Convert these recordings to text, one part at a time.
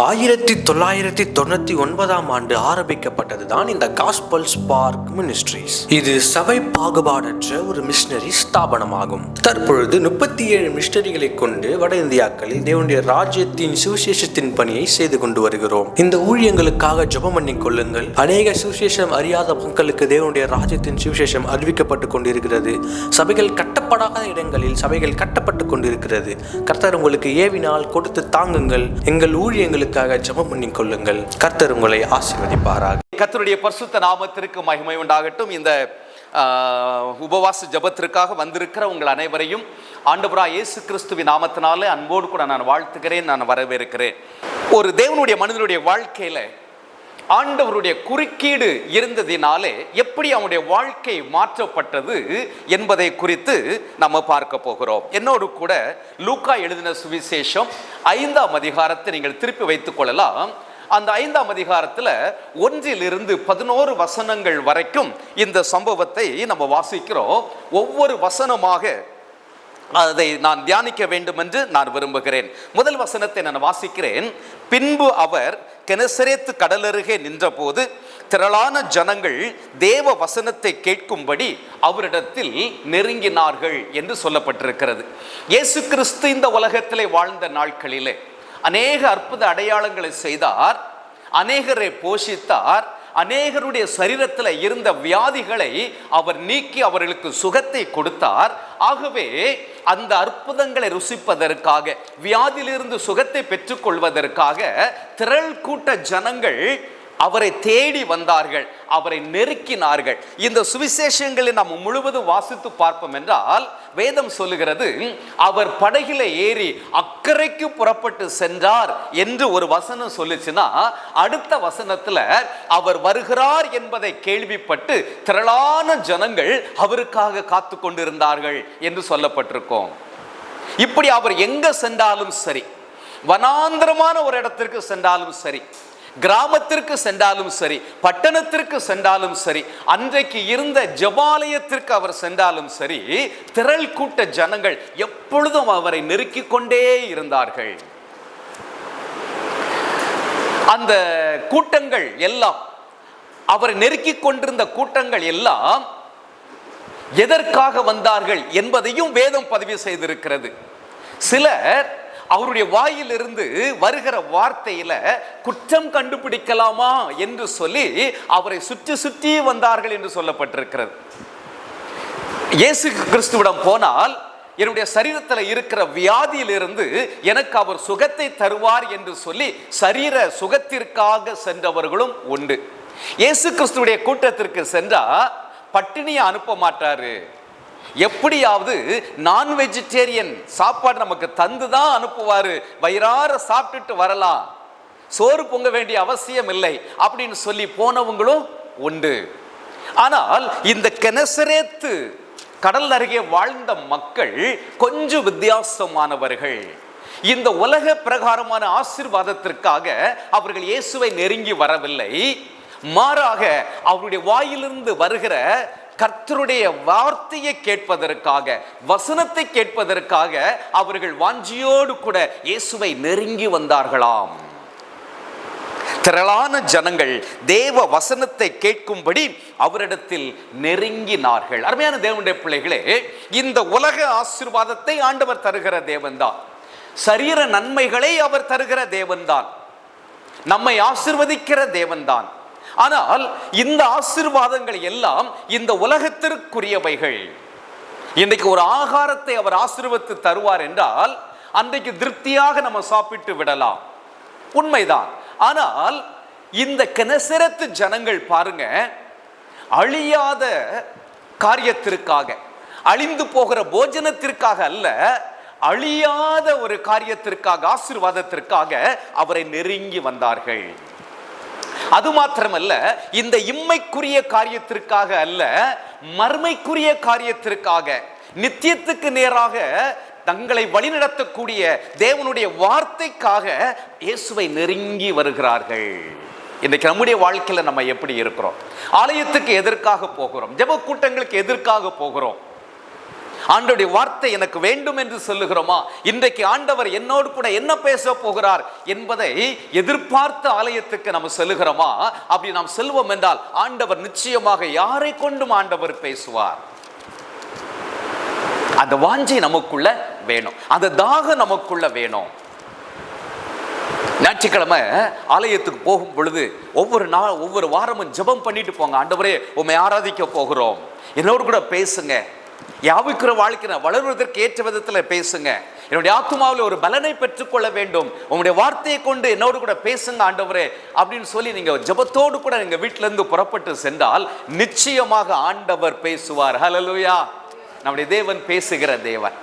1999 ஆரம்பிக்கப்பட்டது தான் இந்த காஸ்பல் ஸ்பார்க் மினிஸ்ட்ரிஸ். இது சபை பாகுபாடற்ற ஒரு மிஷனரி ஸ்தாபனமாகும். தற்பொழுது 37 மிஷனரிகளை கொண்டு வட இந்தியாக்களில் தேவனுடைய ராஜ்யத்தின் சுவிசேஷத்தின் பணியை செய்து கொண்டு வருகிறோம். இந்த ஊழியங்களுக்காக ஜெபம் பண்ணி கொள்ளுங்கள். அநேக சுவிசேஷம் அறியாத மக்களுக்கு தேவனுடைய ராஜ்யத்தின் சுவிசேஷம் அறிவிக்கப்பட்டு கொண்டிருக்கிறது. சபைகள் கட்டப்படாத இடங்களில் சபைகள் கட்டப்பட்டு கொண்டிருக்கிறது. கர்த்தர் உங்களுக்கு ஏவினால் கொடுத்து தாங்குங்கள். எங்கள் ஊழியங்களுக்காக ஜெபம் பண்ணி கொள்ளுங்கள். கர்த்தர் உங்களை ஆசீர்வதிப்பாராக. கர்த்தருடைய பரிசுத்த நாமத்திற்கு மகிமை உண்டாகட்டும். இந்த உபவாச ஜெபத்திற்காக வந்திருக்கிற உங்கள் அனைவரையும் ஆண்டவராகிய இயேசு கிறிஸ்துவின் நாமத்தினாலே அன்போடு கூட நான் வாழ்த்துகிறேன், நான் வரவேற்கிறேன். ஒரு தேவனுடைய மனிதனுடைய வாழ்க்கையில ஆண்டவருடைய குறுக்கீடு இருந்ததினாலே எப்படி அவனுடைய வாழ்க்கை மாற்றப்பட்டது என்பதை குறித்து நம்ம பார்க்க போகிறோம். என்னோடு கூட லூக்கா எழுதின சுவிசேஷம் 5ஆம் அதிகாரத்தை நீங்கள் திருப்பி வைத்துக் கொள்ளலாம். அந்த 5ஆம் அதிகாரத்தில் 1-11 வசனங்கள் வரைக்கும் இந்த சம்பவத்தை நம்ம வாசிக்கிறோம். ஒவ்வொரு வசனமாக அதை நான் தியானிக்க வேண்டும் என்று நான் விரும்புகிறேன். முதல் வசனத்தை நான் வாசிக்கிறேன். பின்பு அவர் கெனசரேத்து கடலருகே நின்றபோது திரளான ஜனங்கள் தேவ வசனத்தை கேட்கும்படி அவரிடத்தில் நெருங்கினார்கள் என்று சொல்லப்பட்டிருக்கிறது. இயேசு கிறிஸ்து இந்த உலகத்திலே வாழ்ந்த நாட்களிலே அநேக அற்புத அடையாளங்களை செய்தார், அநேகரை போஷித்தார், அநேகருடைய சரீரத்தில் இருந்த வியாதிகளை அவர் நீக்கி அவர்களுக்கு சுகத்தை கொடுத்தார். ஆகவே அந்த அற்புதங்களை ருசிப்பதற்காக, வியாதியிலிருந்து சுகத்தை பெற்றுக்கொள்வதற்காக திரள் கூட்ட ஜனங்கள் அவரை தேடி வந்தார்கள், அவரை நெருக்கினார்கள். இந்த சுவிசேஷங்களை நாம் முழுவதும் வாசித்து பார்ப்போம் என்றால் வேதம் சொல்லுகிறது, அவர் படகில ஏறி அக்கறைக்கு புறப்பட்டு சென்றார் என்று ஒரு வசனம் சொல்லுச்சுன்னா, அடுத்த வசனத்துல அவர் வருகிறார் என்பதை கேள்விப்பட்டு திரளான ஜனங்கள் அவருக்காக காத்து கொண்டிருந்தார்கள் என்று சொல்லப்பட்டிருக்கோம். இப்படி அவர் எங்க சென்றாலும் சரி, வனாந்திரமான ஒரு இடத்திற்கு சென்றாலும் சரி, கிராமத்திற்கு சென்றாலும் சரி, பட்டணத்திற்கு சென்றாலும் சரி, அன்றைக்கு இருந்த ஜெபாலயத்திற்கு அவர் சென்றாலும் சரி, திரள் கூட்ட ஜனங்கள் எப்பொழுதும் அவரை நெருக்கிக் கொண்டே இருந்தார்கள். அந்த கூட்டங்கள் எல்லாம், அவரை நெருக்கிக் கொண்டிருந்த கூட்டங்கள் எல்லாம் எதற்காக வந்தார்கள் என்பதையும் வேதம் பதிவு செய்திருக்கிறது. சிலர் அவருடைய வாயிலிருந்து வருகிற வார்த்தையில குற்றம் கண்டுபிடிக்கலாமா என்று சொல்லி அவரை சுற்றி சுற்றி வந்தார்கள் என்று சொல்லப்பட்டிருக்கிறது. இயேசு கிறிஸ்துவிடம் போனால் என்னுடைய சரீரத்தில் இருக்கிற வியாதியிலிருந்து எனக்கு அவர் சுகத்தை தருவார் என்று சொல்லி சரீர சுகத்திற்காக சென்றவர்களும் உண்டு. இயேசு கிறிஸ்துவுடைய கூட்டத்திற்கு சென்றா பட்டினியை அனுப்ப மாட்டாரு. எப்படியாவது நான் வெஜிடேரியன் சாப்பாடு நமக்கு தந்து தான் அனுப்புவாரு, வயிறார சாப்பிட்டுட்டு வரலாம், சோறு பொங்க வேண்டிய அவசியம் இல்லை அப்படின்னு சொல்லி போனவங்களும் உண்டு. ஆனால் இந்த கெனசரேத்து கடல் அருகே வாழ்ந்த மக்கள் கொஞ்சம் வித்தியாசமானவர்கள். இந்த உலக பிரகாரமான ஆசீர்வாதத்திற்காக அவர்கள் இயேசுவை நெருங்கி வரவில்லை. மாறாக அவருடைய வாயிலிருந்து வருகிற கர்த்தருடைய வார்த்தையை கேட்பதற்காக, வசனத்தை கேட்பதற்காக அவர்கள் வாஞ்சியோடு கூட இயேசுவை நெருங்கி வந்தார்களாம். திரளான ஜனங்கள் தேவ வசனத்தை கேட்கும்படி அவரிடத்தில் நெருங்கினார்கள். அருமையான தேவனுடைய பிள்ளைகளே, இந்த உலக ஆசீர்வாதத்தை ஆண்டவர் தருகிற தேவன்தான், சரீர நன்மைகளை அவர் தருகிற தேவன்தான், நம்மை ஆசீர்வதிக்கிற தேவன்தான். ஆனால் இந்த ஆசீர்வாதங்கள் எல்லாம் இந்த உலகத்திற்குரியவைகள். இன்றைக்கு ஒரு ஆகாரத்தை அவர் ஆசீர்வதித்து தருவார் என்றால் அன்றைக்கு திருப்தியாக நம்ம சாப்பிட்டு விடலாம், உண்மைதான். ஆனால் இந்த கெனசரேத்து ஜனங்கள் பாருங்க, அழியாத காரியத்திற்காக, அழிந்து போகிற போஜனத்திற்காக அல்ல, அழியாத ஒரு காரியத்திற்காக, ஆசீர்வாதத்திற்காக அவரை நெருங்கி வந்தார்கள். அது மாத்திரமல்ல, இந்த இம்மைக்குரிய காரியத்திற்காக அல்ல, மறுமைக்குரிய காரியத்திற்காக, நித்தியத்துக்கு நேராக தங்களை வழிநடத்தக்கூடிய தேவனுடைய வார்த்தைக்காக இயேசுவை நெருங்கி வருகிறார்கள். இன்றைக்கு நம்முடைய வாழ்க்கையில நம்ம எப்படி இருக்கிறோம்? ஆலயத்துக்கு எதற்காக போகிறோம்? ஜெப கூட்டங்களுக்கு எதற்காக போகிறோம்? ஆண்டவருடைய வார்த்தை எனக்கு வேண்டும் என்று சொல்லுகிறோமா? இன்றைக்கு ஆண்டவர் என்னோடு கூட என்ன பேச போகிறார் என்பதை எதிர்பார்த்த ஆலயத்துக்கு நம்ம செல்லுகிறோமா? அப்படி நாம் செல்வோம் என்றால் ஆண்டவர் நிச்சயமாக யாரை கொண்டும் ஆண்டவர் பேசுவார். அந்த வாஞ்சை நமக்குள்ள வேணும், அந்த தாகம் நமக்குள்ள வேணும். ஞாயிற்றுக்கிழமை ஆலயத்துக்கு போகும் பொழுது ஒவ்வொரு வாரமும் ஜெபம் பண்ணிட்டு போங்க. ஆண்டவரே, உம்மை ஆராதிக்க போகிறோம், என்னோடு கூட பேசுங்க, யாவுக்கிற வாழ்க்கை வளர்வதற்கு ஏற்ற விதத்தில் பேசுங்க, என்னுடைய ஆத்துமாவில் ஒரு பலனை பெற்றுக்கொள்ள வேண்டும், உங்களுடைய வார்த்தையை கொண்டு என்னோடு கூட பேசுங்க ஆண்டவரே அப்படின்னு சொல்லி நீங்க ஜெபத்தோடு கூட நீங்க வீட்டில இருந்து புறப்பட்டு சென்றால் நிச்சயமாக ஆண்டவர் பேசுவார். ஹல்லேலூயா! நம்முடைய தேவன் பேசுகிற தேவன்.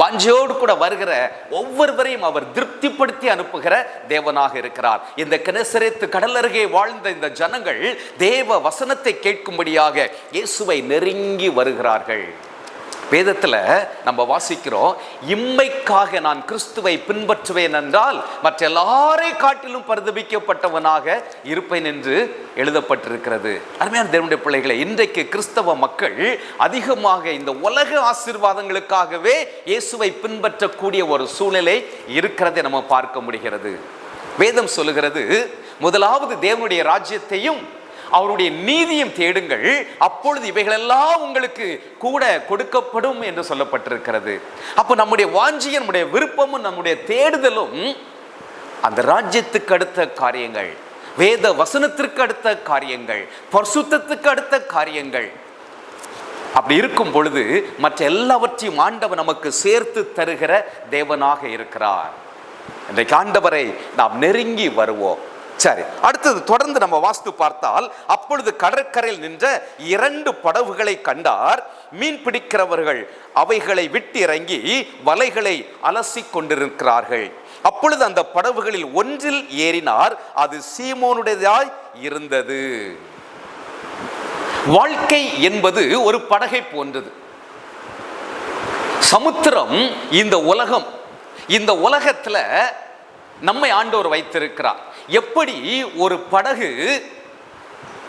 வாஞ்சையோடு கூட வருகிற ஒவ்வொருவரையும் அவர் திருப்திப்படுத்தி அனுப்புகிற தேவனாக இருக்கிறார். இந்த கெனசரேத்து கடல் அருகே வாழ்ந்த இந்த ஜனங்கள் தேவ வசனத்தை கேட்கும்படியாக இயேசுவை நெருங்கி வருகிறார்கள். வேதத்துல நம்ம வாசிக்கிறோம், இம்மைக்காக நான் கிறிஸ்துவை பின்பற்றுவேன் என்றால் மற்ற எல்லாரை காட்டிலும் பரிதபிக்கப்பட்டவனாக இருப்பேன் என்று எழுதப்பட்டிருக்கிறது. அருமையான தேவனுடைய பிள்ளைகளை, இன்றைக்கு கிறிஸ்தவ மக்கள் அதிகமாக இந்த உலக ஆசீர்வாதங்களுக்காகவே இயேசுவை பின்பற்றக்கூடிய ஒரு சூழ்நிலை இருக்கிறதை நம்ம பார்க்க முடிகிறது. வேதம் சொல்லுகிறது, முதலாவது தேவனுடைய ராஜ்யத்தையும் அவருடைய நீதியும் தேடுங்கள், அப்பொழுது இவைகளெல்லாம் உங்களுக்கு கூட கொடுக்கப்படும் என்று சொல்லப்பட்டிருக்கிறது. அப்போ நம்முடைய வாஞ்சியும் நம்முடைய விருப்பமும் நம்முடைய தேடுதலும் அந்த ராஜ்யத்துக்கு அடுத்த காரியங்கள், வேத வசனத்திற்கு அடுத்த காரியங்கள், பரிசுத்தத்துக்கு அடுத்த காரியங்கள். அப்படி இருக்கும் பொழுது மற்ற எல்லாவற்றையும் ஆண்டவர் நமக்கு சேர்த்து தருகிற தேவனாக இருக்கிறார். இன்றைக்கு ஆண்டவரை நாம் நெருங்கி வருவோம். சரி, அடுத்தது தொடர்ந்து நம்ம வாஸ்து பார்த்தால், அப்பொழுது கடற்கரையில் நின்ற 2 படகுகளை கண்டார். மீன் பிடிக்கிறவர்கள் அவைகளை விட்டு இறங்கி வலைகளை அலசி கொண்டிருக்கிறார்கள். அப்பொழுது அந்த படகுகளில் ஒன்றில் ஏறினார், அது சீமோனுடையதாய் இருந்தது. வாழ்க்கை என்பது ஒரு படகை போன்றது. சமுத்திரம் இந்த உலகம், இந்த உலகத்துல நம்மை ஆண்டவர் வைத்திருக்கிறார். எப்படி ஒரு படகு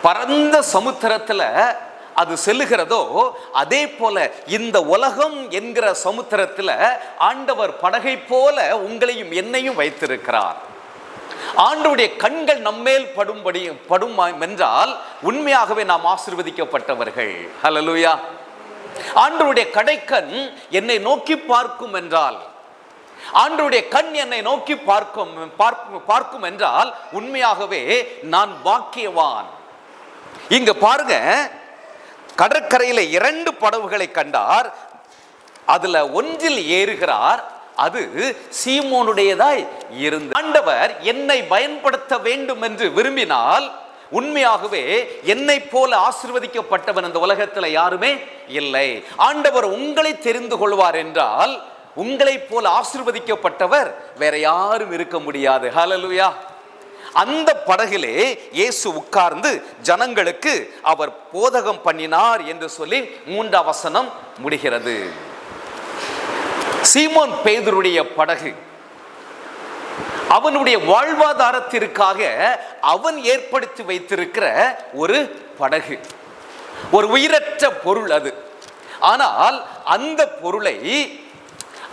பரந்த சமுத்திரத்துல அது செல்லுகிறதோ அதே போல இந்த உலகம் என்கிற சமுத்திரத்துல ஆண்டவர் படகை போல உங்களையும் என்னையும் வைத்திருக்கிறார். ஆண்டவருடைய கண்கள் நம்மேல் படும் என்றால் உண்மையாகவே நாம் ஆசீர்வதிக்கப்பட்டவர்கள். ஹல்லேலூயா! ஆண்டவருடைய கடைக்கண் என்னை நோக்கி பார்க்கும் என்றால், ஆண்டவருடைய கண் என்னை நோக்கி பார்க்கும் என்றால் உண்மையாகவே நான் பாக்கியவான். இங்க பாருங்க, கடற்கரையில 2 படகுகளை கண்டார், அதுல ஒன்றில் ஏறுகிறார், அது சீமோனுடையதாய் இருந்து. ஆண்டவர் என்னை பயன்படுத்த வேண்டும் என்று விரும்பினால் உண்மையாகவே என்னை போல ஆசீர்வதிக்கப்பட்டவன் இந்த உலகத்துல யாருமே இல்லை. ஆண்டவர் உங்களை தெரிந்து கொள்வார் என்றால் உங்களை போல ஆசீர்வதிக்கப்பட்டவர் வேற யாரும் இருக்க முடியாது. ஹல்லேலூயா! அந்த படகிலே இயேசு உட்கார்ந்து ஜனங்களுக்கு அவர் போதகம் பண்ணினார் என்று சொல்லி 3ஆம் வசனம் முடிகிறது. சீமோன் பேதுருடைய படகு அவனுடைய வாழ்வாதாரத்திற்காக அவன் ஏற்படுத்தி வைத்திருக்கிற ஒரு படகு, ஒரு உயிரற்ற பொருள் அது. ஆனால் அந்த பொருளை,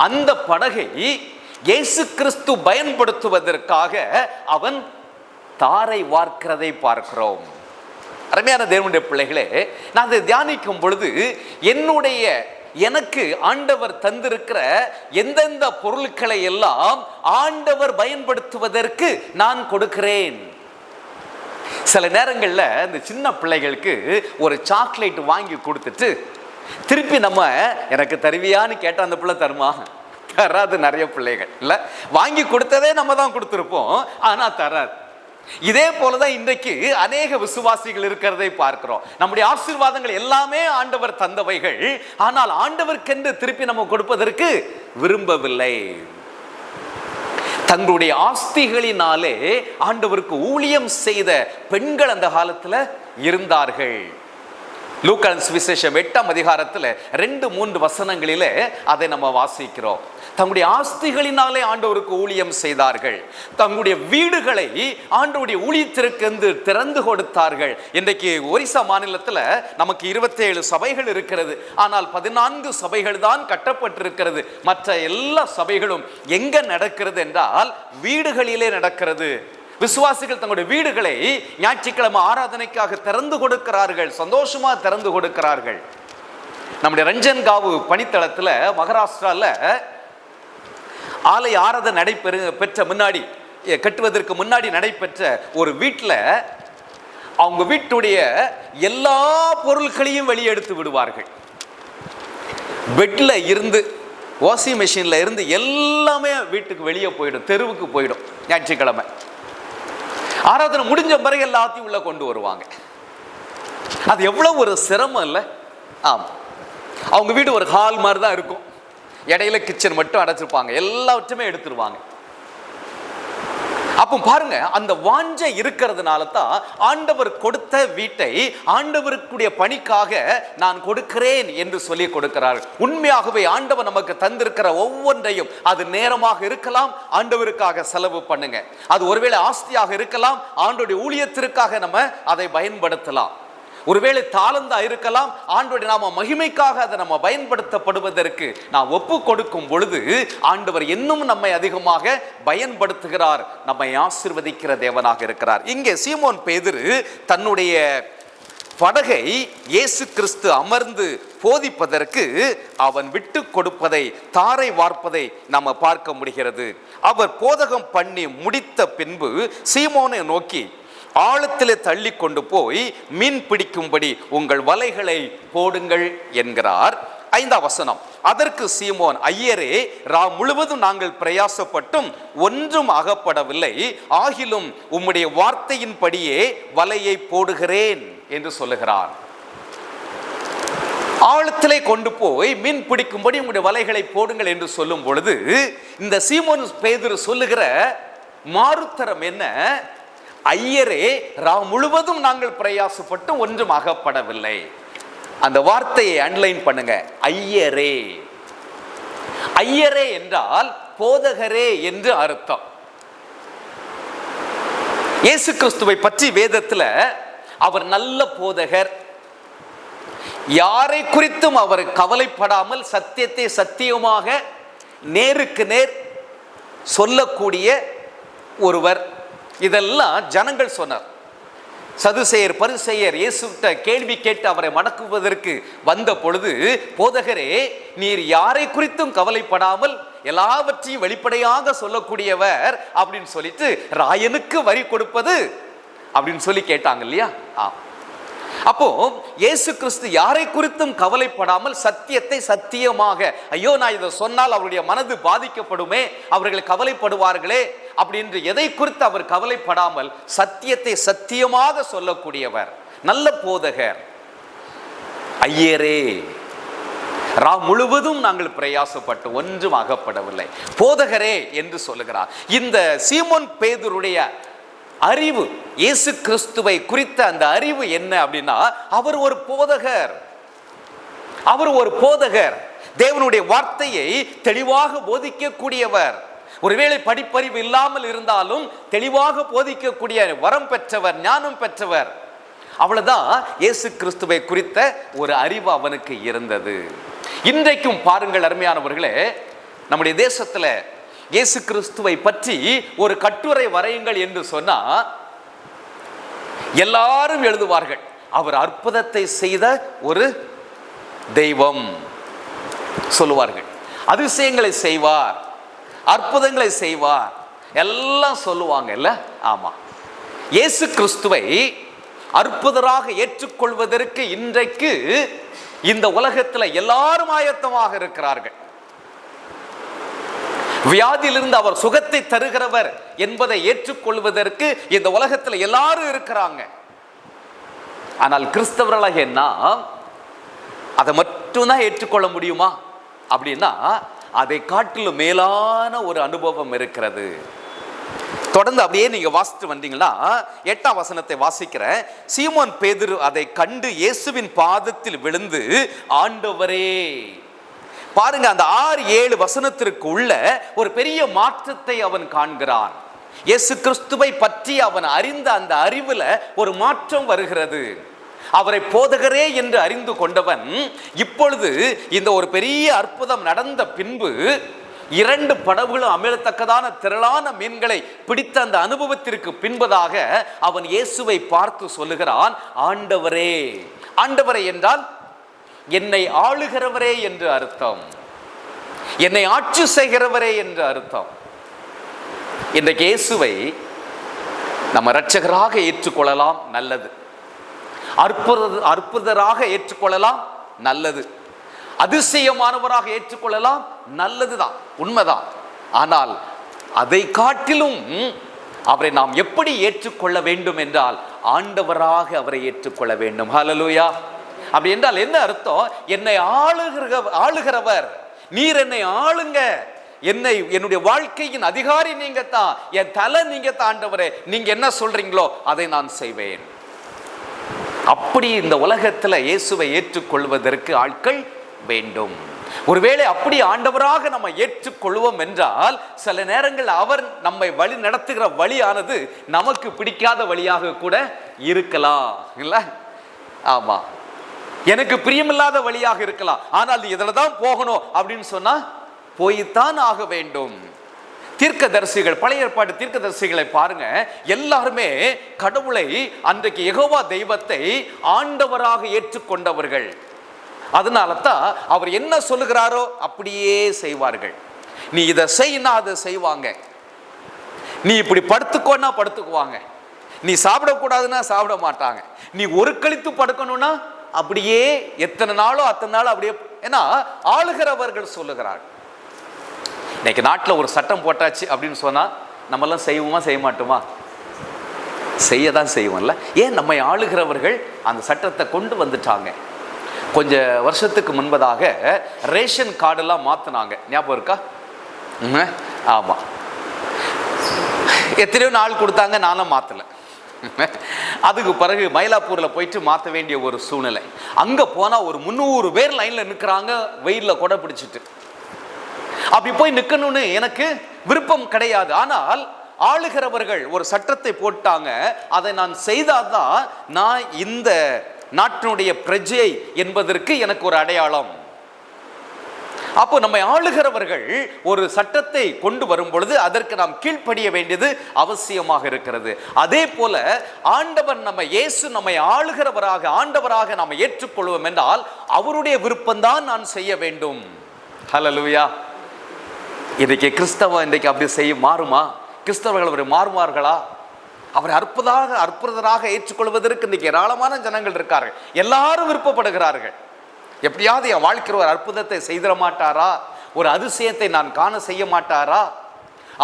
அந்த படகை இயேசு கிறிஸ்து பயன்படுத்துவதற்காக அவன் தாரை வார்க்கிறதை பார்க்கிறோம். அருமையான தேவனுடைய பிள்ளைகளே, நான் அதை தியானிக்கும் பொழுது எனக்கு ஆண்டவர் தந்திருக்கிற எந்தெந்த பொருட்களை எல்லாம் ஆண்டவர் பயன்படுத்துவதற்கு நான் கொடுக்கிறேன். சில நேரங்களில் இந்த சின்ன பிள்ளைகளுக்கு ஒரு சாக்லேட் வாங்கி கொடுத்துட்டு திருப்பி நம்ம எனக்கு தருவியான்னு கேட்டால் அந்த பிள்ளை தருமா? தராது. நிறைய பிள்ளைகள் இல்லை, வாங்கி கொடுத்ததே நம்ம தான் கொடுத்துருப்போம், ஆனால் தராது. இதே போலதான் இன்றைக்கு அநேக விசுவாசிகள் இருக்கிறதை பார்க்கிறோம். நம்முடைய ஆசீர்வாதங்கள் எல்லாமே ஆண்டவர் தந்தவைகள், ஆனால் ஆண்டவருக்கென்று திருப்பி நம்ம கொடுப்பதற்கு விரும்பவில்லை. தங்களுடைய ஆஸ்திகளினாலே ஆண்டவருக்கு ஊழியம் செய்த பெண்கள் அந்த காலத்தில் இருந்தார்கள். லூக்கான் சுவிசேஷம் 8ஆம் அதிகாரத்தில் 2-3 வசனங்களிலே அதை நம்ம வாசிக்கிறோம். தங்களுடைய ஆஸ்திகளினாலே ஆண்டவருக்கு ஊழியம் செய்தார்கள். தங்களுடைய வீடுகளை ஆண்டவருடைய ஊழியத்திற்கு திறந்து கொடுத்தார்கள். இன்றைக்கு ஒரிசா மாநிலத்தில் நமக்கு 27 சபைகள் இருக்கிறது. ஆனால் 14 சபைகள் தான் கட்டப்பட்டிருக்கிறது. மற்ற எல்லா சபைகளும் எங்க நடக்கிறது என்றால் வீடுகளிலே நடக்கிறது. விசுவாசிகள் தங்களுடைய வீடுகளை ஞாயிற்றுக்கிழமை ஆராதனைக்காக திறந்து கொடுக்கிறார்கள், சந்தோஷமா திறந்து கொடுக்கிறார்கள். நம்முடைய ரஞ்சன்காவு பணித்தளத்தில் மகாராஷ்டிரால ஆலய ஆராதனை பெற்ற முன்னாடி கட்டுவதற்கு முன்னாடி நடைபெற்ற ஒரு வீட்டில் அவங்க வீட்டுடைய எல்லா பொருட்களையும் வெளியெடுத்து விடுவார்கள். பெட்ல இருந்து வாஷிங் மெஷின்ல இருந்து எல்லாமே வீட்டுக்கு வெளியே போயிடும், தெருவுக்கு போயிடும். ஞாயிற்றுக்கிழமை ஆராதனை முடிஞ்ச பிறகு எல்லாத்தையும் உள்ள கொண்டு வருவாங்க. அது எவ்வளவு ஒரு சிரமம் இல்லை? ஆமா, அவங்க வீடு ஒரு ஹால் மாதிரி தான் இருக்கும். இடையில கிச்சன் மட்டும் அடைச்சிருப்பாங்க, எல்லாவற்றுமே எடுத்துருவாங்க. அப்போ பாருங்க, அந்த வாஞ்சை இருக்கிறதுனால தான் ஆண்டவர் கொடுத்த வீட்டை ஆண்டவருக்குடைய பணிக்காக நான் கொடுக்கிறேன் என்று சொல்லி கொடுக்கிறார். உண்மையாகவே ஆண்டவர் நமக்கு தந்திருக்கிற ஒவ்வொன்றையும், அது நேரமாக இருக்கலாம், ஆண்டவருக்காக செலவு பண்ணுங்க. அது ஒருவேளை ஆஸ்தியாக இருக்கலாம், ஆண்டவருடைய ஊழியத்திற்காக நம்ம அதை பயன்படுத்தலாம். ஒருவேளை தாளந்தா இருக்கலாம், ஆண்டவருடைய நாம மகிமைக்காக அதை நம்ம பயன்படுத்தப்படுவதற்கு நான் ஒப்பு கொடுக்கும் பொழுது ஆண்டவர் இன்னும் நம்மை அதிகமாக பயன்படுத்துகிறார், நம்மை ஆசீர்வதிக்கிற தேவனாக இருக்கிறார். இங்கே சீமோன் பேதுரு தன்னுடைய படகை இயேசு கிறிஸ்து அமர்ந்து போதிப்பதற்கு அவன் விட்டு கொடுப்பதை, தாரை வார்ப்பதை நம்ம பார்க்க முடிகிறது. அவர் போதகம் பண்ணி முடித்த பின்பு சீமோனை நோக்கி, ஆழத்திலே தள்ளி கொண்டு போய் மீன் பிடிக்கும்படி உங்கள் வலைகளை போடுங்கள் என்கிறார். 5ஆம் வசனம். அதற்கு சீமோன், ஐயரே, முழுவதும் நாங்கள் பிரயாசப்பட்டும் ஒன்றும் அகப்படவில்லை, ஆகிலும் உம்முடைய வார்த்தையின்படியே வலையை போடுகிறேன் என்று சொல்லுகிறார். ஆழத்திலே கொண்டு போய் மீன் பிடிக்கும்படி உங்களுடைய வலைகளை போடுங்கள் என்று சொல்லும் பொழுது இந்த சீமோன் பேதுரு சொல்லுகிற மாறுத்தரம் என்ன? ஐயரே, முழுவதும் நாங்கள் பிரயாசப்பட்டு ஒன்றும் அகப்படவில்லை. அந்த வார்த்தையை அண்டர்லைன் பண்ணுங்க. ஐயரே. ஐயரே என்றால் போதகரே என்று அர்த்தம். இயேசு கிறிஸ்துவை பற்றி வேதத்தில் அவர் நல்ல போதகர், யாரை குறித்தும் அவர் கவலைப்படாமல் சத்தியத்தை சத்தியமாக நேருக்கு நேர் சொல்லக்கூடிய ஒருவர். இதெல்லாம் ஜனங்கள் சொன்னார். சதுசேயர் பரிசேயர் இயேசுவிட்ட கேள்வி கேட்டு அவரை மடக்குவதற்கு வந்த பொழுது, போதகரே, நீர் யாரை குறித்தும் கவலைப்படாமல் எல்லாவற்றையும் வெளிப்படையாக சொல்லக்கூடியவர் அப்படின்னு சொல்லிட்டு ராயனுக்கு வரி கொடுப்பது அப்படின்னு சொல்லி கேட்டாங்க இல்லையா? அப்போ இயேசு கிறிஸ்து யாரை குறித்தும் கவலைப்படாமல் சத்தியத்தை சத்தியமாக, ஐயோ நான் இதை சொன்னால் அவருடைய மனது பாதிக்கப்படுமே, அவர்கள் கவலைப்படுவார்களே அப்படின்னு எதை குறித்து அவர் கவலைப்படாமல் சத்தியத்தை சத்தியமாக சொல்லக்கூடியவர், நல்ல போதகர். ஐயரே, முழுவதும் நாங்கள் பிரயாசப்பட்டு ஒன்றும் அகப்படவில்லை, போதகரே என்று சொல்லுகிறார். இந்த சீமோன் பேதுருடைய அறிவு, இயேசு கிறிஸ்துவை குறித்த அந்த அறிவு என்ன அப்படின்னா, அவர் ஒரு போதகர். அவர் ஒரு போதகர், தேவனுடைய வார்த்தையை தெளிவாக போதிக்கக்கூடியவர். ஒருவேளை படிப்பறிவு இல்லாமல் இருந்தாலும் தெளிவாக போதிக்கக்கூடிய வரம் பெற்றவர், ஞானம் பெற்றவர். அவ்வளவுதான் இயேசு கிறிஸ்துவை குறித்த ஒரு அறிவு அவனுக்கு இருந்தது. இன்றைக்கும் பாருங்கள் அருமையானவர்களே, நம்முடைய தேசத்தில் இயேசு கிறிஸ்துவை பற்றி ஒரு கட்டுரை வரையுங்கள் என்று சொன்னா எல்லாரும் எழுதுவார்கள், அவர் அற்புதத்தை செய்த ஒரு தெய்வம் சொல்லுவார்கள், அதிசயங்களை செய்வார், அற்புதங்களை செய்வார், எல்லாம் சொல்லுவாங்க இல்ல? ஆமா, இயேசு கிறிஸ்துவை அற்புதராக ஏற்றுக்கொள்வதற்கு இன்றைக்கு இந்த உலகத்தில் எல்லாரும் ஆயத்தமாக இருக்கிறார்கள். வியாதியிலிருந்து அவர் சுகத்தை தருகிறவர் என்பதை ஏற்றுக்கொள்வதற்கு இந்த உலகத்தில் எல்லாரும் இருக்கிறாங்க. ஆனால் கிறிஸ்தவர்களாக என்ன அதை மட்டும்தான் ஏற்றுக்கொள்ள முடியுமா அப்படின்னா, அதை காட்டிலும் மேலான ஒரு அனுபவம் இருக்கிறது. தொடர்ந்து அப்படியே நீங்க வாசித்து வந்தீங்கன்னா 8ஆம் வசனத்தை வாசிக்கிறேன். சீமோன் பேதுரு அதை கண்டு இயேசுவின் பாதத்தில் விழுந்து, ஆண்டவரே. பாருங்க, அந்த 6-7 வசனத்திற்கு உள்ள ஒரு பெரிய மாற்றத்தை அவன் காண்கிறான். இயேசு கிறிஸ்துவை பற்றி அவன் அறிந்த அந்த அறிவுல ஒரு மாற்றம் வருகிறது. அவரை போதகரே என்று அறிந்து கொண்டவன் இப்பொழுது இந்த ஒரு பெரிய அற்புதம் நடந்த பின்பு 2 படகுகளும் அமிழத்தக்கதான திரளான மீன்களை பிடித்த அந்த அனுபவத்திற்கு பின்பதாக அவன் இயேசுவை பார்த்து சொல்லுகிறான், ஆண்டவரே. ஆண்டவரே என்றால் என்னை ஆளுகிறவரே என்று அர்த்தம், என்னை ஆட்சி செய்கிறவரே என்று அர்த்தம். இன்றைக்கு இயேசுவை நம்ம இரட்சகராக ஏற்றுக்கொள்ளலாம், நல்லது. அற்புதராக ஏற்றுக்கொள்ளலாம், நல்லது. அதிசயமானவராக ஏற்றுக்கொள்ளலாம், நல்லதுதான், உண்மைதான். ஆனால் அதை காட்டிலும் அவரை நாம் எப்படி ஏற்றுக்கொள்ள வேண்டும் என்றால் ஆண்டவராக அவரை ஏற்றுக்கொள்ள வேண்டும். ஹல்லேலூயா. அப்படி என்றால் என்ன அர்த்தம்? என்னை ஆளுகிறவர், நீர் என்னை ஆளுங்க, என்னுடைய வாழ்க்கையின் அதிகாரி நீங்க தான், என் தலை நீங்க தான் ஆண்டவரே, நீங்க என்ன சொல்றீங்களோ அதை நான் செய்வேன். அப்படி இந்த உலகத்துல இயேசுவை ஏற்றுக்கொள்வதற்கு ஆட்கள் வேண்டும். ஒருவேளை அப்படி ஆண்டவராக நம்ம ஏற்றுக்கொள்வோம் என்றால் சில நேரங்கள் அவர் நம்மை வழி நடத்துகிற வழியானது நமக்கு பிடிக்காத வழியாக கூட இருக்கலாம், இல்ல? ஆமா, எனக்கு பிரியமில்லாத வழியாக இருக்கலாம். ஆனால் இதுல தான் போகணும் அப்படின்னு சொன்னா போய்த்தான் ஆக வேண்டும். தீர்க்கதரிசிகள், பழைய ஏற்பாடு தீர்க்கதரிசிகளை பாருங்க, எல்லாருமே கடவுளை, அன்றைக்கு யெகோவா தெய்வத்தை ஆண்டவராக ஏற்றுக்கொண்டவர்கள். அதனால தான் அவர் என்ன சொல்லுகிறாரோ அப்படியே செய்வார்கள். நீ இதை செய்யினா அதை செய்வாங்க, நீ இப்படி படுத்துக்கோன்னா படுத்துக்குவாங்க, நீ சாப்பிடக்கூடாதுன்னா சாப்பிட மாட்டாங்க, நீ ஒரு கழித்து படுக்கணும்னா அப்படியே எத்தனை நாளோ அத்தனை நாளோ அப்படியே. ஏன்னா ஆளுகிறவர்கள் சொல்லுகிறார்கள். இன்னைக்கு நாட்டில் ஒரு சட்டம் போட்டாச்சு அப்படின்னு சொன்னா நம்மெல்லாம் செய்வோமா செய்ய மாட்டோமா? செய்யதான் செய்வோம்ல. ஏன்? நம்மை ஆளுகிறவர்கள் அந்த சட்டத்தை கொண்டு வந்துட்டாங்க. கொஞ்ச வருஷத்துக்கு முன்பதாக ரேஷன் கார்டெல்லாம் மாற்றினாங்க, ஞாபகம் இருக்கா? ஆமாம், எத்தனையோ நாள் கொடுத்தாங்க, நானும் மாற்றலை. அதுக்கு பிறகு மயிலாப்பூரில் போயிட்டு மாற்ற வேண்டிய ஒரு சூழ்நிலை. அங்கே போனால் ஒரு 300 பேர் லைனில் நிற்கிறாங்க, வெயிலில் கொடை பிடிச்சிட்டு. அப்படி போய் நிற்கணும்னு எனக்கு விருப்பம் கிடையாது. ஆனால் ஆளுகிறவர்கள் ஒரு சட்டத்தை போட்டாங்க, அதை நான் செய்தாதான் நான் இந்த நாட்டினுடைய பிரஜை என்பதற்கு எனக்கு ஒரு அடையாளம். அப்போ நம்மை ஆளுகிறவர்கள் ஒரு சட்டத்தை கொண்டு வரும் பொழுது அதற்கு நாம் கீழ்ப்படிய வேண்டியது அவசியமாக இருக்கிறது. அதே போல ஆண்டவர் இயேசு நம்மை ஆளுகிறவராக, ஆண்டவராக நாம் ஏற்றுக்கொள்வோம் என்றால் அவருடைய விருப்பம்தான் நான் செய்ய வேண்டும். ஹல்லேலூயா. இன்றைக்கு கிறிஸ்தவ இன்றைக்கு அப்படி செய்ய மாறுமா? கிறிஸ்தவர்கள் அவரை மாறுவார்களா? அவரை அற்புதராக ஏற்றுக்கொள்வதற்கு இன்றைக்கு ஏராளமான ஜனங்கள் இருக்கார்கள். எல்லாரும் விருப்பப்படுகிறார்கள். எப்படியாவது என் வாழ்க்கையில் ஒரு அற்புதத்தை செய்திட மாட்டாரா? ஒரு அதிசயத்தை நான் காண செய்ய மாட்டாரா?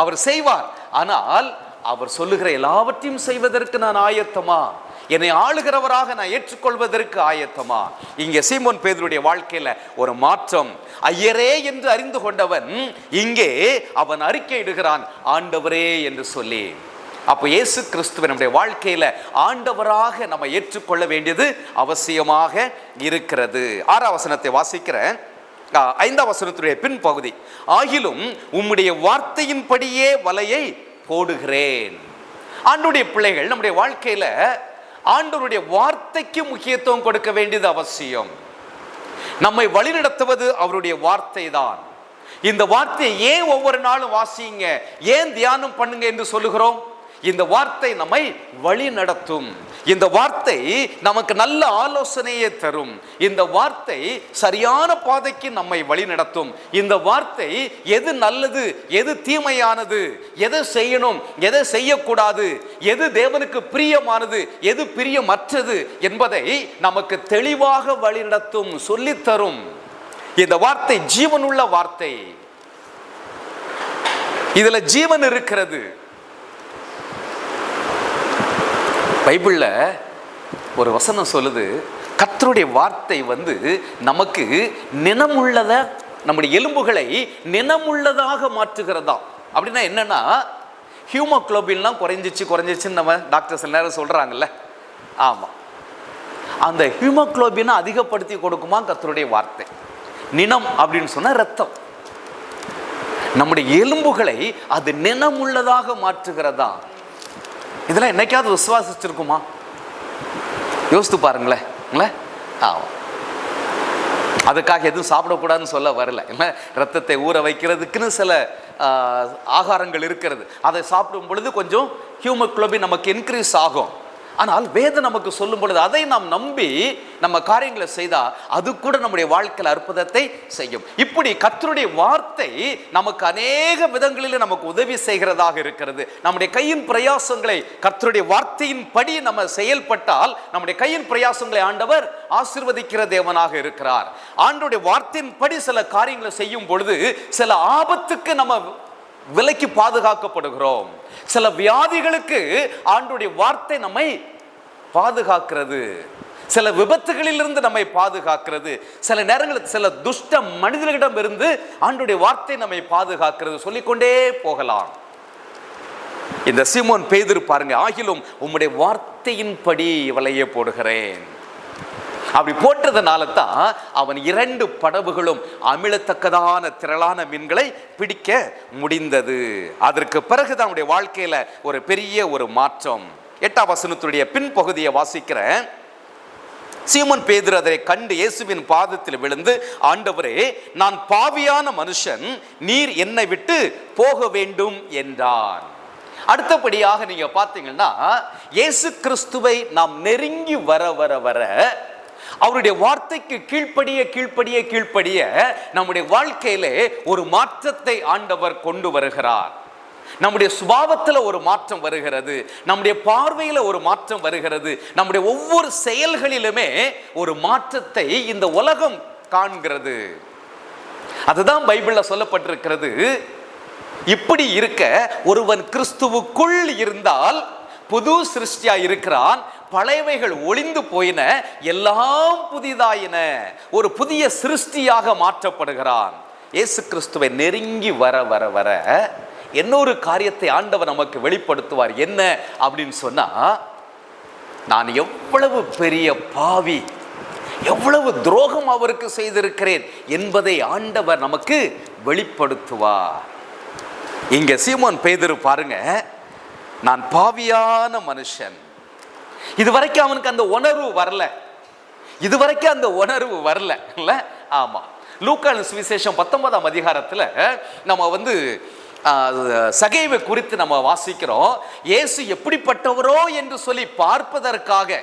அவர் செய்வார். ஆனால் அவர் சொல்லுகிற எல்லாவற்றையும் செய்வதற்கு நான் ஆயத்தமா? என்னை ஆளுகிறவராக நான் ஏற்றுக்கொள்வதற்கு ஆயத்தமா? இங்கே சீமோன் பேதுருடைய வாழ்க்கையில ஒரு மாற்றம். ஐயரே என்று அறிந்து கொண்டவன் இங்கே அவன் அறிக்கையிடுகிறான், ஆண்டவரே என்று சொல்லி. அப்போ இயேசு கிறிஸ்துவை நம்முடைய வாழ்க்கையில ஆண்டவராக நம்ம ஏற்றுக்கொள்ள வேண்டியது அவசியமாக இருக்கிறது. 6ஆம் வசனத்தை வாசிக்கிறேன். 5ஆம் வசனத்துடைய பின்பகுதி, ஆகிலும் உம்முடைய வார்த்தையின்படியே வலையை போடுகிறேன். ஆண்டவருடைய பிள்ளைகள் நம்முடைய வாழ்க்கையில ஆண்டவருடைய வார்த்தைக்கு முக்கியத்துவம் கொடுக்க வேண்டியது அவசியம். நம்மை வழிநடத்துவது அவருடைய வார்த்தை தான். இந்த வார்த்தையை ஏன் ஒவ்வொரு நாளும் வாசிங்க, ஏன் தியானம் பண்ணுங்க என்று சொல்லுகிறோம்? இந்த வார்த்தை நம்மை வழி நடத்தும். இந்த வார்த்தை நமக்கு நல்ல ஆலோசனையை தரும். இந்த வார்த்தை சரியான பாதைக்கு நம்மை வழி நடத்தும். இந்த வார்த்தை எது நல்லது, எது தீமையானது, எதை செய்யணும், எதை செய்யக்கூடாது, எது தேவனுக்கு பிரியமானது, எது பிரியமற்றது என்பதை நமக்கு தெளிவாக வழி நடத்தும், சொல்லித்தரும். இந்த வார்த்தை ஜீவனுள்ள வார்த்தை. இதுல ஜீவன் இருக்கிறது. பைபிள்ல ஒரு வசனம் சொல்லுது, கர்த்தருடைய வார்த்தை நமக்கு நினமுள்ளத, நம்முடைய எலும்புகளை நினமுள்ளதாக மாற்றுகிறதா. அப்படின்னா என்னன்னா, ஹியூமோகுளோபின்லாம் குறைஞ்சிச்சுன்னு நம்ம டாக்டர் சில நேரம் சொல்கிறாங்கல்ல. ஆமாம், அந்த ஹியூமோகுளோபினை அதிகப்படுத்தி கொடுக்குமா கர்த்தருடைய வார்த்தை. நினம் அப்படின்னு சொன்னால் ரத்தம், நம்முடைய எலும்புகளை அது நினமுள்ளதாக மாற்றுகிறதா. இதெல்லாம் என்னைக்காவது விசுவாசிச்சிருக்குமா? யோசித்து பாருங்களேன். ஆமாம், அதுக்காக எதுவும் சாப்பிடக்கூடாதுன்னு சொல்ல வரல. இல்லை, ரத்தத்தை ஊற வைக்கிறதுக்குன்னு சில ஆகாரங்கள் இருக்கிறது. அதை சாப்பிடும் பொழுது கொஞ்சம் ஹியூமோகுளோபின் நமக்கு இன்க்ரீஸ் ஆகும். ஆனால் வேதம் நமக்கு சொல்லும் பொழுது அதை நாம் நம்பி நம்ம காரியங்களை செய்தால் அது கூட நம்முடைய வாழ்க்கையில் அற்புதத்தை செய்யும். இப்படி கர்த்தருடைய வார்த்தை நமக்கு அநேக விதங்களில் நமக்கு உதவி செய்கிறதாக இருக்கிறது. நம்முடைய கையின் பிரயாசங்களை கர்த்தருடைய வார்த்தையின் படி நம்ம செயல்பட்டால் நம்முடைய கையின் பிரயாசங்களை ஆண்டவர் ஆசீர்வதிக்கிற தேவனாக இருக்கிறார். ஆண்டவருடைய வார்த்தையின் படி சில காரியங்களை செய்யும் பொழுது சில ஆபத்துக்கு நம்ம விலைக்கு பாதுகாக்கப்படுகிறோம். சில வியாதிகளுக்கு ஆண்டவருடைய வார்த்தை நம்மை பாதுகாக்கிறது. சில விபத்துகளிலிருந்து நம்மை பாதுகாக்கிறது. சில நேரங்களில் சில துஷ்ட மனிதர்களிடம் இருந்து ஆண்டவருடைய வார்த்தை நம்மை பாதுகாக்கிறது. சொல்லிக்கொண்டே போகலாம். இந்த சீமோன் பேதுரு பாருங்க, ஆகிலும் உம்முடைய வார்த்தையின்படி வலையை போடுகிறேன். அப்படி போட்டதுனால தான் அவன் 2 படகுகளும் அமிழத்தக்கதான திரளான மீன்களை பிடிக்க முடிந்தது. அதற்கு பிறகுதான் அவனுடைய வாழ்க்கையில ஒரு பெரிய ஒரு மாற்றம். 8ஆம் வசனத்துடைய பின்பகுதியை வாசிக்கிறேன். சீமோன் பேதுரு அதை கண்டு இயேசுவின் பாதத்தில் விழுந்து, ஆண்டவரே, நான் பாவியான மனுஷன், நீர் என்னை விட்டு போக வேண்டும் என்றான். அடுத்தபடியாக நீங்க பார்த்தீங்கன்னா இயேசு கிறிஸ்துவை நாம் நெருங்கி வர வர வர அவருடைய வார்த்தைக்கு கீழ்ப்படிய நம்முடைய வாழ்க்கையிலே ஒரு மாற்றத்தை ஆண்டவர் கொண்டு வருகிறார். நம்முடைய சுபாவத்தில் ஒரு மாற்றம் வருகிறது, நம்முடைய பார்வையில் ஒரு மாற்றம் வருகிறது, நம்முடைய ஒவ்வொரு செயல்களிலுமே ஒரு மாற்றத்தை இந்த உலகம் காண்கிறது. அதுதான் பைபிள்ல சொல்லப்பட்டிருக்கிறது. இப்படி இருக்க ஒருவன் கிறிஸ்துவுக்குள் இருந்தால் புது சிருஷ்டியா இருக்கிறான், பழையவைகள் ஒளிந்து போயின, எல்லாம் புதிதாயின. ஒரு புதிய சிருஷ்டியாக மாற்றப்படுகிறான். இயேசு கிறிஸ்துவை நெருங்கி வர வர வர இன்னொரு காரியத்தை ஆண்டவர் நமக்கு வெளிப்படுத்துவார். என்ன அப்படின்னு சொன்னா, நான் எவ்வளவு பெரிய பாவி, எவ்வளவு துரோகம் அவருக்கு செய்திருக்கிறேன் என்பதை ஆண்டவர் நமக்கு வெளிப்படுத்துவார். இங்க சீமோன் பேதுரு பாருங்க, நான் பாவியான மனுஷன். இதுவரைக்கும் அவனுக்கு அந்த உணர்வு வரல, இல்ல? ஆமா, லூக்காவின் சுவிசேஷம் 19ஆம் அதிகாரத்தில் நம்ம சகேவை குறித்து நம்ம வாசிக்கிறோம். இயேசு எப்படிப்பட்டவரோ என்று சொல்லி பார்ப்பதற்காக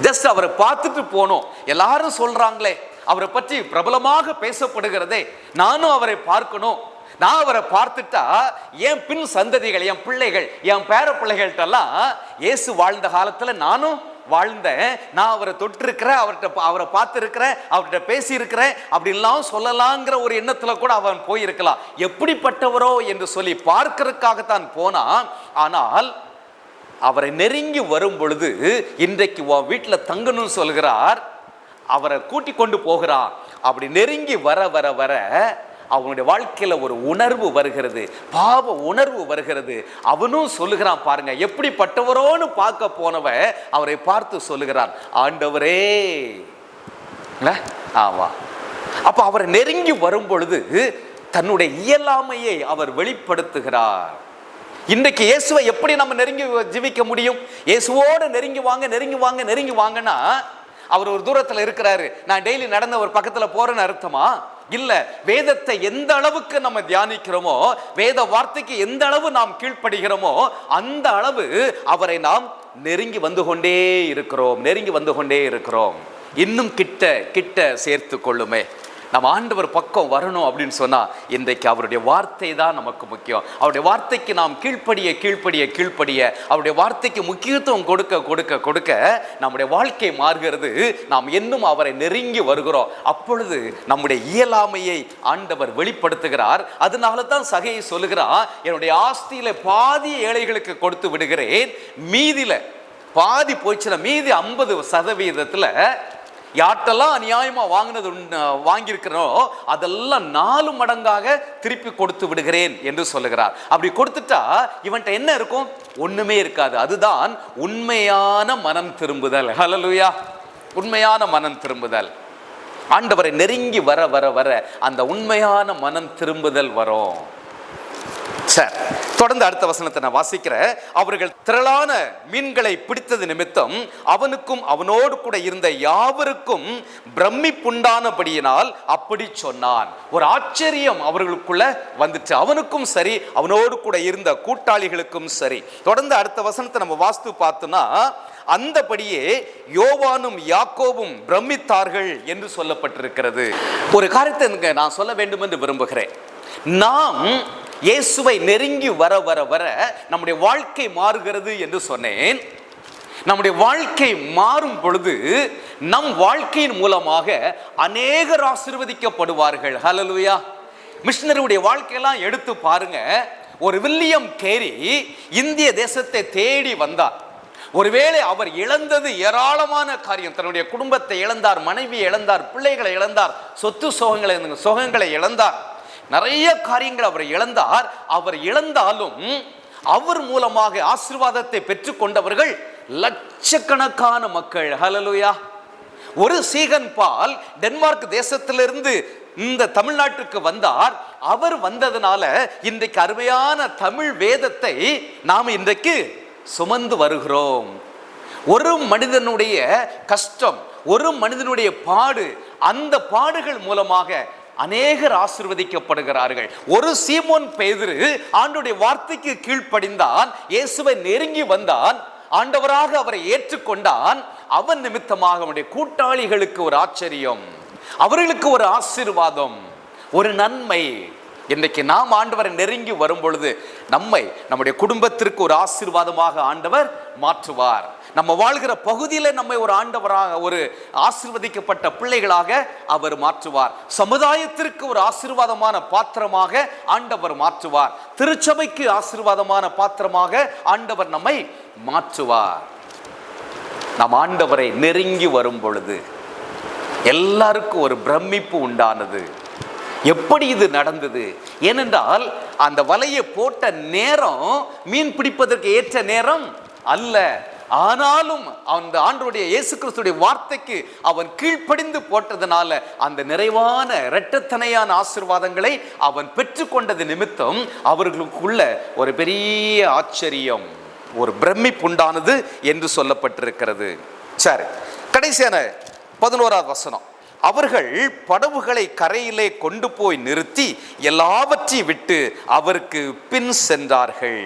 ஜஸ்ட் அவரை பார்த்துட்டு போனோம். எல்லாரும் சொல்றாங்களே, அவரை பற்றி பிரபலமாக பேசப்படுகிறதே, நானும் அவரை பார்க்கணும். நான் அவரை பார்த்துட்டா என் பின் சந்ததிகள், என் பிள்ளைகள், என் பேர பிள்ளைகள்கிட்டலாம் இயேசு வாழ்ந்த காலத்தில் நானும் வாழ்ந்தேன், நான் அவரை தொட்டிருக்கிறேன், அவரை பார்த்துருக்கிறேன், அவர்கிட்ட பேசியிருக்கிறேன் அப்படின்லாம் சொல்லலாங்கிற ஒரு எண்ணத்தில் கூட அவன் போயிருக்கலாம். எப்படிப்பட்டவரோ என்று சொல்லி பார்க்கறதுக்காகத்தான் போனான். ஆனால் அவரை நெருங்கி வரும் பொழுது, இன்றைக்கு உன் வீட்டில் தங்கணும்னு சொல்கிறார், அவரை கூட்டி கொண்டு போகிறான். அப்படி நெருங்கி வர வர வர அவனுடைய வாழ்க்கையில ஒரு உணர்வு வருகிறது, பாவ உணர்வு வருகிறது. அவனும் சொல்லுகிறான் பாருங்க, எப்படிப்பட்டவரோன்னு பார்க்க போனவன் அவரை பார்த்து சொல்லுகிறான், ஆண்டவரே. ஆமா, அப்ப அவரை நெருங்கி வரும் பொழுது தன்னுடைய இயலாமையை அவர் வெளிப்படுத்துகிறார். இன்றைக்கு இயேசுவை எப்படி நம்ம நெருங்கி ஜீவிக்க முடியும்? இயேசுவோடு நெருங்கி வாங்கன்னா அவர் ஒரு தூரத்தில் இருக்கிறாரு, நான் டெய்லி நடந்த ஒரு பக்கத்தில் போறேன்னு அர்த்தமா? இல்ல. வேதத்தை எந்த அளவுக்கு நம்ம தியானிக்கிறோமோ, வேத வார்த்தைக்கு எந்த அளவு நாம் கீழ்ப்படுகிறோமோ, அந்த அளவு அவரை நாம் நெருங்கி வந்து கொண்டே இருக்கிறோம். இன்னும் கிட்ட சேர்த்து கொள்ளுமே. நம்ம ஆண்டவர் பக்கம் வரணும் அப்படின்னு சொன்னா இன்றைக்கு அவருடைய வார்த்தை தான் நமக்கு முக்கியம். அவருடைய வார்த்தைக்கு நாம் கீழ்ப்படிய அவருடைய வார்த்தைக்கு முக்கியத்துவம் கொடுக்க நம்முடைய வாழ்க்கை மாறுகிறது. நாம் இன்னும் அவரை நெருங்கி வருகிறோம். அப்பொழுது நம்முடைய இயலாமையை ஆண்டவர் வெளிப்படுத்துகிறார். அதனால தான் சகையை சொல்லுகிறார், என்னுடைய ஆஸ்தியில பாதி ஏழைகளுக்கு கொடுத்து விடுகிறேன், மீதியில பாதி போச்சுன்னா மீதி 50% யார்ட்டெல்லாம் அநியாயமா வாங்கியிருக்கிறோ அதெல்லாம் 4 மடங்காக திருப்பி கொடுத்து விடுகிறேன் என்று சொல்லுகிறார். அப்படி கொடுத்துட்டா இவன்ட்ட என்ன இருக்கும்? ஒண்ணுமே இருக்காது. அதுதான் உண்மையான மனம் திரும்புதல். ஹல்லேலூயா! உண்மையான மனம் திரும்புதல். ஆண்டவரை நெருங்கி வர வர வர அந்த உண்மையான மனம் திரும்புதல் வரும். சரி, தொடர்ந்து அடுத்த வசனத்தை நான் வாசிக்கிறேன். அவர்கள் திரளான மீன்களை பிடித்தது நிமித்தம் அவனுக்கும் அவனோடு கூட இருந்த யாவருக்கும் பிரமிப்புண்டானபடியினால் அப்படி சொன்னான். ஒரு ஆச்சரியம் அவர்களுக்குள்ள வந்துச்சு. அவனுக்கும் சரி, அவனோடு கூட இருந்த கூட்டாளிகளுக்கும் சரி. தொடர்ந்து அடுத்த வசனத்தை நம்ம வாஸ்து பார்த்தோம்னா, அந்தபடியே யோவானும் யாக்கோபும் பிரமித்தார்கள் என்று சொல்லப்பட்டிருக்கிறது. ஒரு காரியத்தை நான் சொல்ல வேண்டும் என்று விரும்புகிறேன். நாம் இயேசுவை நெருங்கி வர வர வர நம்முடைய வாழ்க்கை மாறுகிறது என்று சொன்னேன். நம்முடைய வாழ்க்கை மாறும் பொழுது நம் வாழ்க்கையின் மூலமாக அநேகர் ஆசீர்வதிக்கப்படுவார்கள். ஹல்லேலூயா! மிஷனரியுடைய வாழ்க்கையெல்லாம் எடுத்து பாருங்க. ஒரு வில்லியம் கேரி இந்திய தேசத்தை தேடி வந்தார். ஒருவேளை அவர் இழந்தது ஏராளமான காரியம். தன்னுடைய குடும்பத்தை இழந்தார், மனைவியை இழந்தார், பிள்ளைகளை இழந்தார், சொத்து சுகங்களை இழந்தார், நிறைய காரியங்கள் அவர் இழந்தார். அவர் இழந்தாலும் அவர் மூலமாக ஆசீர்வாதத்தை பெற்றுக் கொண்டவர்கள் லட்சக்கணக்கான மக்கள். ஹல்லேலூயா! ஒரு சீகன் பால் டென்மார்க் தேசத்திலிருந்து இந்த தமிழ்நாட்டுக்கு வந்தார். அவர் வந்ததுனால இன்றைக்கு அருமையான தமிழ் வேதத்தை நாம் இன்றைக்கு சுமந்து வருகிறோம். ஒரு மனிதனுடைய கஷ்டம், ஒரு மனிதனுடைய பாடு, அந்த பாடுகள் மூலமாக அநேகர் ஆசீர்வதிக்கப்படுகிறார்கள். ஒரு சீமோன் பேதுரு ஆண்டவருடைய வார்த்தைக்கு கீழ்ப்படிந்தான், இயேசுவை நெருங்கி வந்தான், ஆண்டவராக அவரை ஏற்றுக்கொண்டான். அவன் நிமித்தமாக அவனுடைய கூட்டாளிகளுக்கு ஒரு ஆச்சரியம், அவர்களுக்கு ஒரு ஆசீர்வாதம், ஒரு நன்மை. இன்றைக்கு நாம் ஆண்டவரை நெருங்கி வரும் பொழுது நம்முடைய குடும்பத்திற்கு ஒரு ஆசீர்வாதமாக ஆண்டவர் மாற்றுவார். நம்ம வாழ்கிற பகுதியில் நம்மை ஒரு ஆண்டவராக, ஒரு ஆசீர்வதிக்கப்பட்ட பிள்ளைகளாக அவர் மாற்றுவார். சமுதாயத்திற்கு ஒரு ஆசீர்வாதமான பாத்திரமாக ஆண்டவர் மாற்றுவார். திருச்சபைக்கு ஆசீர்வாதமான பாத்திரமாக ஆண்டவர் நம்மை மாற்றுவார். நாம் ஆண்டவரை நெருங்கி வரும் பொழுது எல்லாருக்கும் ஒரு பிரமிப்பு உண்டானது. எப்படி இது நடந்தது? ஏனென்றால் அந்த வலையை போட்ட நேரம் மீன் பிடிப்பதற்கு ஏற்ற நேரம் அல்ல. ஆனாலும் அந்த ஆண்டவருடைய இயேசு கிறிஸ்துடைய வார்த்தைக்கு அவன் கீழ்ப்படிந்து போட்டதனால அந்த நிறைவான இரட்டத்தனையான ஆசீர்வாதங்களை அவன் பெற்றுக்கொண்டது நிமித்தம் அவர்களுக்குள்ள ஒரு பெரிய ஆச்சரியம், ஒரு பிரமிப்பு உண்டானது என்று சொல்லப்பட்டிருக்கிறது. சரி, கடைசியான 11வது வசனம். அவர்கள் படவுகளை கரையிலே கொண்டு போய் நிறுத்தி எல்லாவற்றையும் விட்டு அவருக்கு பின் சென்றார்கள்.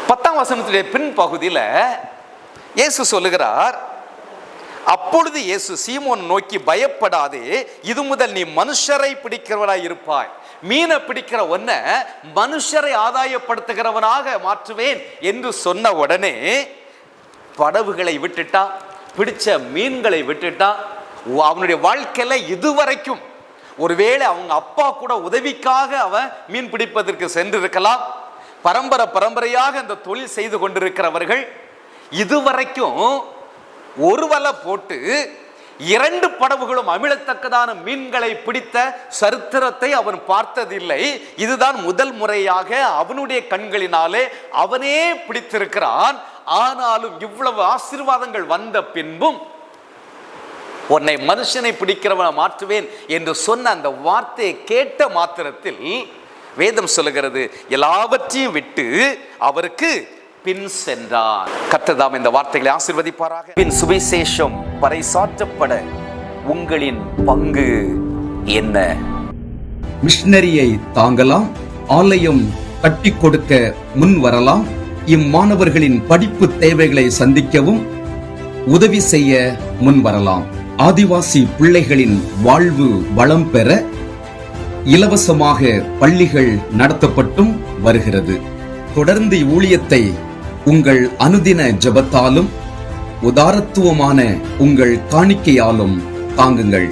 10ஆம் வசனத்துடைய பின் பகுதியில் இயேசு சொல்லுகிறார், அப்பொழுது இயேசு சீமோன் நோக்கி, பயப்படாதே, இது முதல் நீ மனுஷரை பிடிக்கிறவனாய் இருப்பாய். மீனை பிடிக்கிற ஒன்ன மனுஷரை ஆதாயப்படுத்துகிறவனாக மாற்றுவேன் என்று சொன்ன உடனே படவுகளை விட்டுட்டா, பிடிச்ச மீன்களை விட்டுட்டா. அவனுடைய வாழ்க்கையில இதுவரைக்கும் ஒருவேளை அவங்க அப்பா கூட உதவிக்காக அவன் மீன் பிடிப்பதற்கு சென்றிருக்கலாம். பரம்பரையாக இந்த தொழில் செய்து கொண்டிருக்கிறவர்கள் இதுவரைக்கும் ஒரு வலை போட்டு 2 படவுகளும் அமிழத்தக்கதான மீன்களை பிடித்த சரித்திரத்தை அவன் பார்த்ததில்லை. இதுதான் முதல் முறையாக அவனுடைய கண்களினாலே அவனே பிடித்திருக்கிறான். ஆனாலும் இவ்வளவு ஆசீர்வாதங்கள் வந்த பின்பும் உன்னை மனுஷனை பிடிக்கிறவனை மாற்றுவேன் என்று சொன்ன அந்த வார்த்தையை கேட்ட மாத்திரத்தில் வேதம் சொல்லுகிறது, எல்லாவற்றையும் விட்டு அவருக்கு பின் சென்றார். கர்த்தர் இந்த வார்த்தைகளை ஆசீர்வதிப்பாராக. பின் சுவிசேஷம் பறைசாற்றப்பட உங்களின் பங்கு என்ன? மிஷனரியை தாங்கலாம், ஆலயம் கட்டி கொடுக்க முன் வரலாம், இம்மாணவர்களின் படிப்பு தேவைகளை சந்திக்கவும் உதவி செய்ய முன் வரலாம். ஆதிவாசி பிள்ளைகளின் வாழ்வு வளம் பெற இலவசமாக பள்ளிகள் நடத்தப்பட்டும் வருகிறது. தொடர்ந்து ஊழியத்தை உங்கள் அனுதின ஜெபத்தாலும் உதாரத்துவமான உங்கள் காணிக்கையாலும் தாங்குங்கள்.